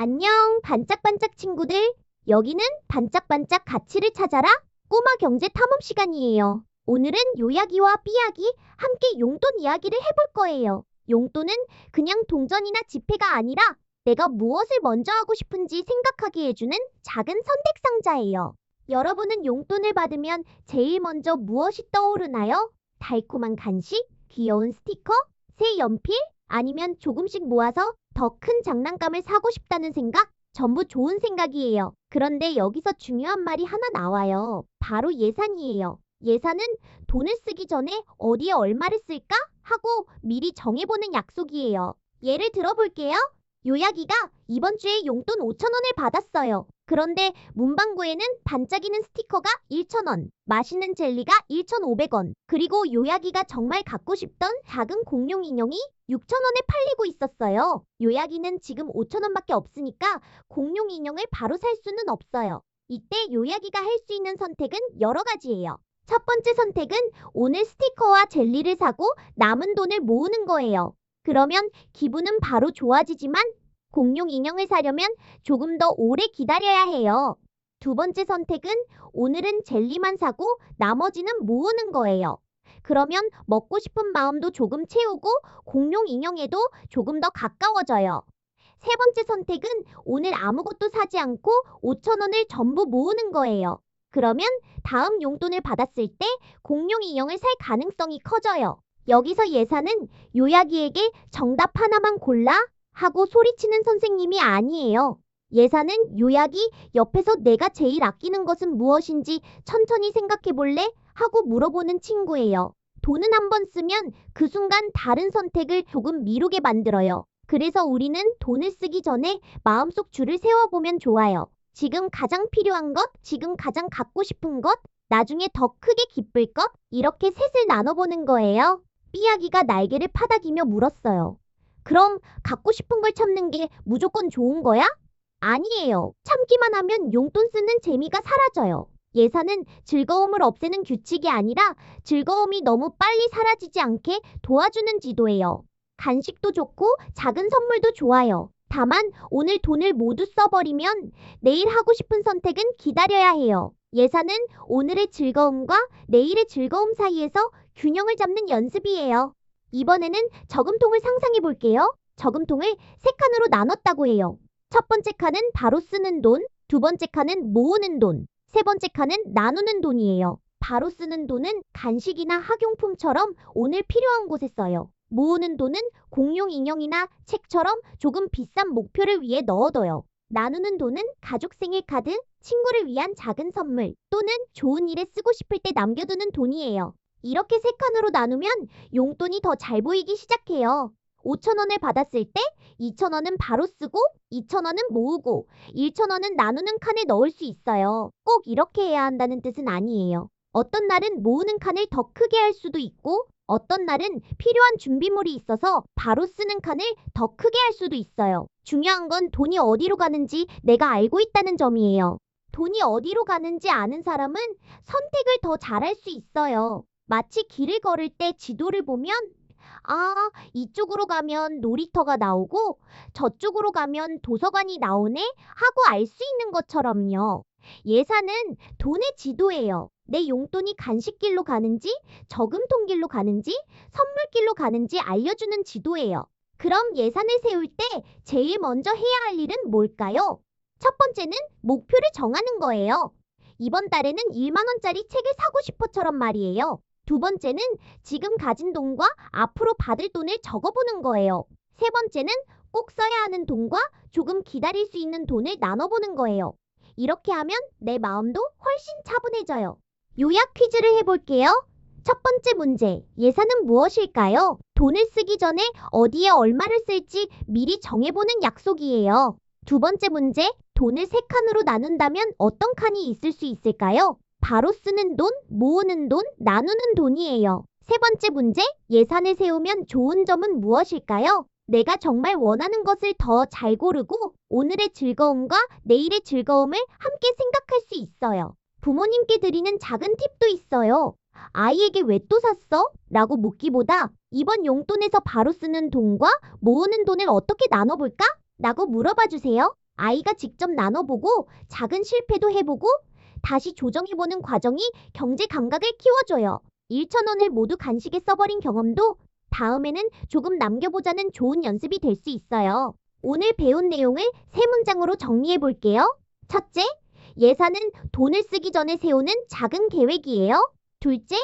안녕, 반짝반짝 친구들. 여기는 반짝반짝 가치를 찾아라 꼬마 경제 탐험 시간이에요. 오늘은 요야기와 삐약이 함께 용돈 이야기를 해볼 거예요. 용돈은 그냥 동전이나 지폐가 아니라 내가 무엇을 먼저 하고 싶은지 생각하게 해주는 작은 선택 상자예요. 여러분은 용돈을 받으면 제일 먼저 무엇이 떠오르나요? 달콤한 간식, 귀여운 스티커, 새 연필, 아니면 조금씩 모아서 더 큰 장난감을 사고 싶다는 생각? 전부 좋은 생각이에요. 그런데 여기서 중요한 말이 하나 나와요. 바로 예산이에요. 예산은 돈을 쓰기 전에 어디에 얼마를 쓸까 하고 미리 정해보는 약속이에요. 예를 들어볼게요. 요야기가 이번 주에 용돈 5천 원을 받았어요. 그런데 문방구에는 반짝이는 스티커가 1,000원, 맛있는 젤리가 1,500원, 그리고 요야기가 정말 갖고 싶던 작은 공룡 인형이 6,000원에 팔리고 있었어요. 요야기는 지금 5,000원밖에 없으니까 공룡 인형을 바로 살 수는 없어요. 이때 요야기가 할 수 있는 선택은 여러 가지예요. 첫 번째 선택은 오늘 스티커와 젤리를 사고 남은 돈을 모으는 거예요. 그러면 기분은 바로 좋아지지만 공룡 인형을 사려면 조금 더 오래 기다려야 해요. 두 번째 선택은 오늘은 젤리만 사고 나머지는 모으는 거예요. 그러면 먹고 싶은 마음도 조금 채우고 공룡 인형에도 조금 더 가까워져요. 세 번째 선택은 오늘 아무것도 사지 않고 5천 원을 전부 모으는 거예요. 그러면 다음 용돈을 받았을 때 공룡 인형을 살 가능성이 커져요. 여기서 예산은 요야기에게 정답 하나만 골라 하고 소리치는 선생님이 아니에요. 예산은 요야기 옆에서 내가 제일 아끼는 것은 무엇인지 천천히 생각해 볼래? 하고 물어보는 친구예요. 돈은 한 번 쓰면 그 순간 다른 선택을 조금 미루게 만들어요. 그래서 우리는 돈을 쓰기 전에 마음속 줄을 세워보면 좋아요. 지금 가장 필요한 것, 지금 가장 갖고 싶은 것, 나중에 더 크게 기쁠 것, 이렇게 셋을 나눠보는 거예요. 삐약이가 날개를 파닥이며 물었어요. 그럼 갖고 싶은 걸 참는 게 무조건 좋은 거야? 아니에요. 참기만 하면 용돈 쓰는 재미가 사라져요. 예산은 즐거움을 없애는 규칙이 아니라 즐거움이 너무 빨리 사라지지 않게 도와주는 지도예요. 간식도 좋고 작은 선물도 좋아요. 다만 오늘 돈을 모두 써버리면 내일 하고 싶은 선택은 기다려야 해요. 예산은 오늘의 즐거움과 내일의 즐거움 사이에서 균형을 잡는 연습이에요. 이번에는 저금통을 상상해 볼게요. 저금통을 세 칸으로 나눴다고 해요. 첫 번째 칸은 바로 쓰는 돈, 두 번째 칸은 모으는 돈, 세 번째 칸은 나누는 돈이에요. 바로 쓰는 돈은 간식이나 학용품처럼 오늘 필요한 곳에 써요. 모으는 돈은 공룡 인형이나 책처럼 조금 비싼 목표를 위해 넣어둬요. 나누는 돈은 가족 생일 카드, 친구를 위한 작은 선물 또는 좋은 일에 쓰고 싶을 때 남겨두는 돈이에요. 이렇게 세 칸으로 나누면 용돈이 더 잘 보이기 시작해요. 5천 원을 받았을 때 2천 원은 바로 쓰고 2천 원은 모으고 1천 원은 나누는 칸에 넣을 수 있어요. 꼭 이렇게 해야 한다는 뜻은 아니에요. 어떤 날은 모으는 칸을 더 크게 할 수도 있고 어떤 날은 필요한 준비물이 있어서 바로 쓰는 칸을 더 크게 할 수도 있어요. 중요한 건 돈이 어디로 가는지 내가 알고 있다는 점이에요. 돈이 어디로 가는지 아는 사람은 선택을 더 잘할 수 있어요. 마치 길을 걸을 때 지도를 보면 이쪽으로 가면 놀이터가 나오고 저쪽으로 가면 도서관이 나오네 하고 알 수 있는 것처럼요. 예산은 돈의 지도예요. 내 용돈이 간식길로 가는지, 저금통길로 가는지, 선물길로 가는지 알려주는 지도예요. 그럼 예산을 세울 때 제일 먼저 해야 할 일은 뭘까요? 첫 번째는 목표를 정하는 거예요. 이번 달에는 1만 원짜리 책을 사고 싶어처럼 말이에요. 두 번째는 지금 가진 돈과 앞으로 받을 돈을 적어보는 거예요. 세 번째는 꼭 써야 하는 돈과 조금 기다릴 수 있는 돈을 나눠보는 거예요. 이렇게 하면 내 마음도 훨씬 차분해져요. 요약 퀴즈를 해볼게요. 첫 번째 문제, 예산은 무엇일까요? 돈을 쓰기 전에 어디에 얼마를 쓸지 미리 정해보는 약속이에요. 두 번째 문제, 돈을 세 칸으로 나눈다면 어떤 칸이 있을 수 있을까요? 바로 쓰는 돈, 모으는 돈, 나누는 돈이에요. 세 번째 문제, 예산을 세우면 좋은 점은 무엇일까요? 내가 정말 원하는 것을 더 잘 고르고 오늘의 즐거움과 내일의 즐거움을 함께 생각할 수 있어요. 부모님께 드리는 작은 팁도 있어요. 아이에게 왜 또 샀어? 라고 묻기보다 이번 용돈에서 바로 쓰는 돈과 모으는 돈을 어떻게 나눠볼까? 라고 물어봐 주세요. 아이가 직접 나눠보고 작은 실패도 해보고 다시 조정해보는 과정이 경제 감각을 키워줘요. 1,000원을 모두 간식에 써버린 경험도 다음에는 조금 남겨보자는 좋은 연습이 될 수 있어요. 오늘 배운 내용을 세 문장으로 정리해 볼게요. 첫째, 예산은 돈을 쓰기 전에 세우는 작은 계획이에요. 둘째,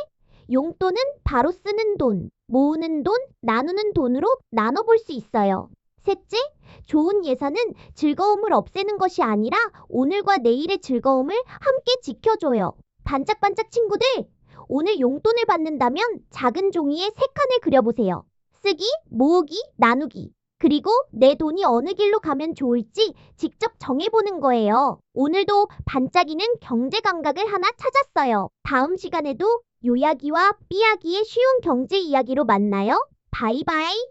용돈은 바로 쓰는 돈, 모으는 돈, 나누는 돈으로 나눠볼 수 있어요. 셋째, 좋은 예산은 즐거움을 없애는 것이 아니라 오늘과 내일의 즐거움을 함께 지켜줘요. 반짝반짝 친구들, 오늘 용돈을 받는다면 작은 종이에 세 칸을 그려보세요. 쓰기, 모으기, 나누기. 그리고 내 돈이 어느 길로 가면 좋을지 직접 정해보는 거예요. 오늘도 반짝이는 경제 감각을 하나 찾았어요. 다음 시간에도 요야기와 삐야기의 쉬운 경제 이야기로 만나요. 바이바이.